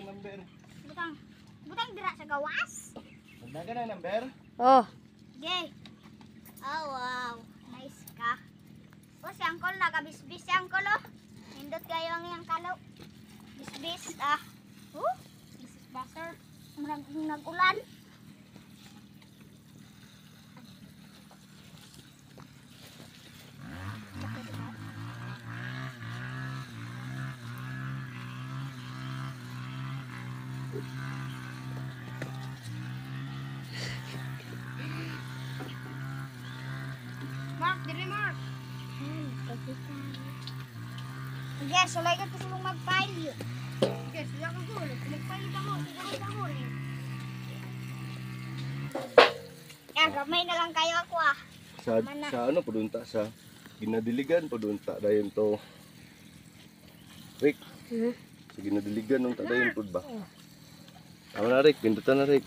number. Butang. Butang dira sa gawas. Nagdagan ang number. Oh. Yay. Oh, wow. Nice ka. O, si Uncle, nakabisbis si Uncle, oh. Nindot kayo ang iyang kalo. Bisbis, ah. This is butter. Nag-ulan. Mark, dili Mark. Yes, sulay ka gusto mong mag-file. Yes, wala ka gulo. Mag-file ka mo, siguro ka mo rin. Gamay na lang kayo ako ah. Sa ano padunta sa ginadiligan padunta dayon to. Rick. Sa ginadiligan nung tadayon pud ba? Tama na Rick, pindutan na Rick.